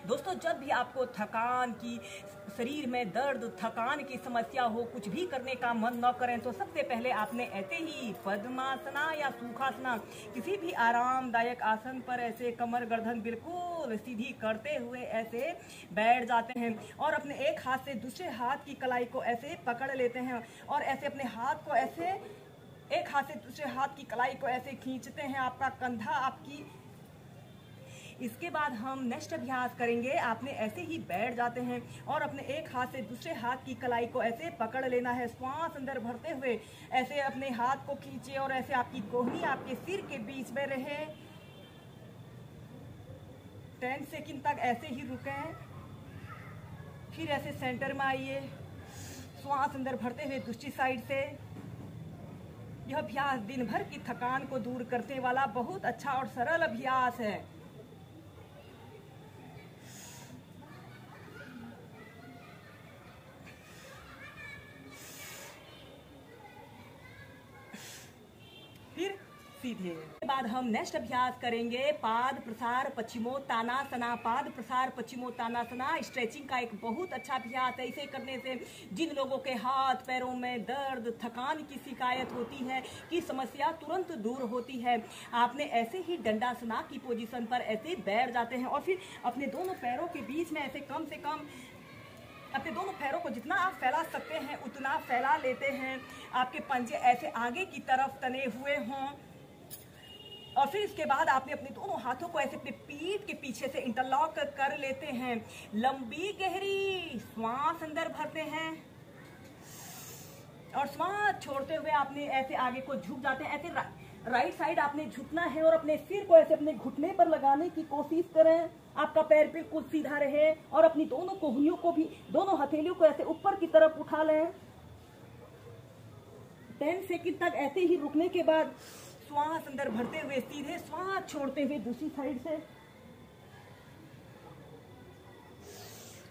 दोस्तों, जब भी आपको थकान की, शरीर में दर्द, थकान की समस्या हो, कुछ भी करने का मन न करें, तो सबसे पहले आपने ऐसे ही पद्मासना या सुखासना, किसी भी आरामदायक आसन पर ऐसे कमर गर्दन बिल्कुल सीधी करते हुए ऐसे बैठ जाते हैं और अपने एक हाथ से दूसरे हाथ की कलाई को ऐसे पकड़ लेते हैं और ऐसे अपने हाथ को ऐसे एक हाथ से दूसरे हाथ की कलाई को ऐसे खींचते हैं, आपका कंधा आपकी। इसके बाद हम नेक्स्ट अभ्यास करेंगे। आपने ऐसे ही बैठ जाते हैं और अपने एक हाथ से दूसरे हाथ की कलाई को ऐसे पकड़ लेना है। श्वास अंदर भरते हुए ऐसे अपने हाथ को खींचे और ऐसे आपकी कोहनी आपके सिर के बीच में रहे। 10 सेकंड तक ऐसे ही रुकें, फिर ऐसे सेंटर में आइए, श्वास अंदर भरते हुए दूसरी साइड से। यह अभ्यास दिन भर की थकान को दूर करने वाला बहुत अच्छा और सरल अभ्यास है। फिर सीधे। इसके बाद हम नेक्स्ट अभ्यास करेंगे पाद प्रसार पश्चिमोत्तानासना। पाद प्रसार पश्चिमोत्तानासना स्ट्रेचिंग का एक बहुत अच्छा अभ्यास है। इसे करने से जिन लोगों के हाथ पैरों में दर्द, थकान की शिकायत होती है, की समस्या तुरंत दूर होती है। आपने ऐसे ही दंडासना की पोजीशन पर ऐसे बैठ जाते हैं और फिर अपने दोनों पैरों के बीच में ऐसे कम से कम अपने दोनों पैरों को जितना आप फैला सकते हैं उतना फैला लेते हैं। आपके पंजे ऐसे आगे की तरफ तने हुए हों और फिर इसके बाद आपने अपने दोनों हाथों को ऐसे अपने पीठ के पीछे से इंटरलॉक कर लेते हैं। लंबी गहरी श्वास अंदर भरते हैं और श्वास छोड़ते हुए आपने ऐसे आगे को झुक जाते हैं। ऐसे राइट साइड आपने झुकना है और अपने सिर को ऐसे अपने घुटने पर लगाने की कोशिश करें। आपका पैर बिल्कुल सीधा रहे और अपनी दोनों कोहनियों को भी, दोनों हथेलियों को ऐसे ऊपर की तरफ उठा लें। 10 सेकंड तक ऐसे ही रुकने के बाद श्वास अंदर भरते हुए सीधे, श्वास छोड़ते हुए दूसरी साइड से।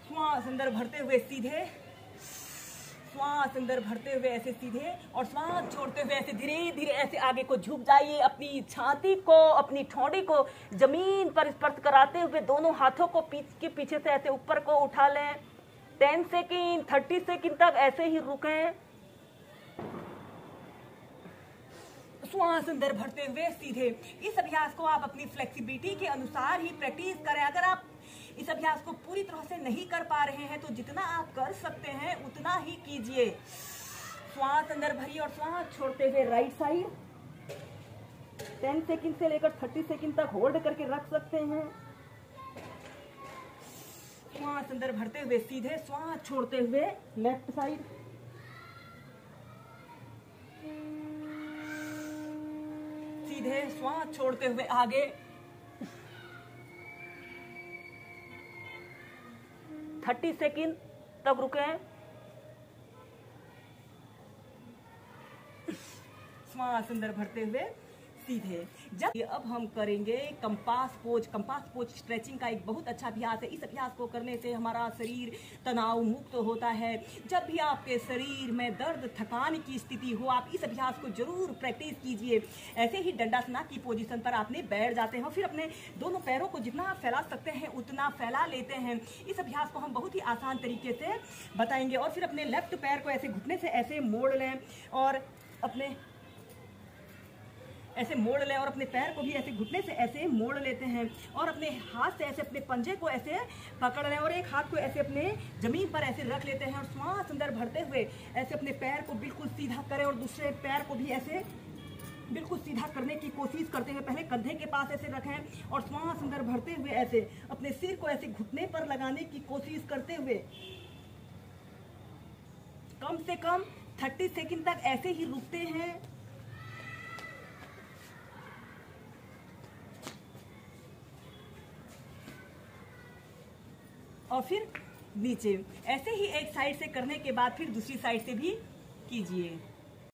श्वास अंदर भरते हुए सीधे, श्वास अंदर भरते हुए ऐसे सीधे और श्वास छोड़ते हुए ऐसे धीरे धीरे ऐसे आगे को झुक जाइए। अपनी छाती को, अपनी ठोड़ी को जमीन पर स्पर्श कराते हुए दोनों हाथों को के पीछे से ऐसे ऊपर को उठा लें। 10 सेकंड, 30 सेकंड तक ऐसे ही रुकें। श्वास अंदर भरते हुए सीधे। इस अभ्यास को आप अपनी फ्लेक्सिबिलिटी के अनुसार ही प्रैक्टिस करें। अगर आप इस अभ्यास को पूरी तरह से नहीं कर पा रहे हैं तो जितना आप कर सकते हैं उतना ही कीजिए। श्वास अंदर भरिए और श्वास छोड़ते हुए राइट साइड 10 सेकंड से लेकर 30 सेकंड तक होल्ड करके रख सकते हैं। श्वास अंदर भरते हुए सीधे, श्वास छोड़ते हुए लेफ्ट साइड। सीधे, श्वास छोड़ते हुए आगे। 30 सेकंड तक रुकें। श्वास अंदर भरते हुए सीधे। जब अब हम करेंगे compass pose. Compass pose stretching का एक बहुत अच्छा अभ्यास है। इस अभ्यास को करने से हमारा शरीर तनाव मुक्त होता है। जब भी आपके शरीर में दर्द, थकान की स्थिति हो, आप इस अभ्यास को जरूर प्रैक्टिस कीजिए। ऐसे ही दंडासना की पोजीशन पर आपने बैठ जाते हैं और फिर अपने दोनों पैरों को जितना आप फैला सकते हैं उतना फैला लेते हैं। इस अभ्यास को हम बहुत ही आसान तरीके से बताएंगे और फिर अपने लेफ्ट पैर को ऐसे घुटने से ऐसे मोड़ लें और अपने ऐसे मोड़ लें और अपने पैर को भी ऐसे घुटने से ऐसे मोड़ लेते हैं और अपने हाथ से ऐसे अपने पंजे को ऐसे पकड़ लें और एक हाथ को ऐसे अपने जमीन पर ऐसे रख लेते हैं और श्वास अंदर भरते हुए ऐसे अपने पैर को बिल्कुल सीधा करें और दूसरे पैर को भी ऐसे बिल्कुल सीधा करने की कोशिश करते हुए पहले कंधे के पास ऐसे रखें और श्वास अंदर भरते हुए ऐसे अपने सिर को ऐसे घुटने पर लगाने की कोशिश करते हुए कम से कम 30 सेकंड तक ऐसे ही रुकते हैं। और फिर नीचे। ऐसे ही एक साइड से करने के बाद फिर दूसरी साइड से भी कीजिए।